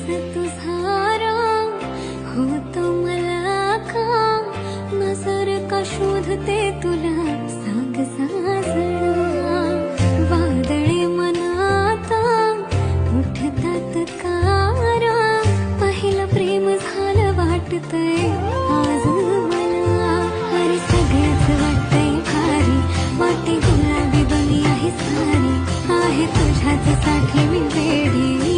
तुझारा होतो मला का नजर का शोधते तुला सांग साजणा वादळे मनात उठतात कारा पहिलं प्रेम झालं वाटतंय आज मला अरे सगळंच वाटतंय भारी वाटे गुलाबी बनी आहे सारी आहे तुझ्याच साठी मी वेडी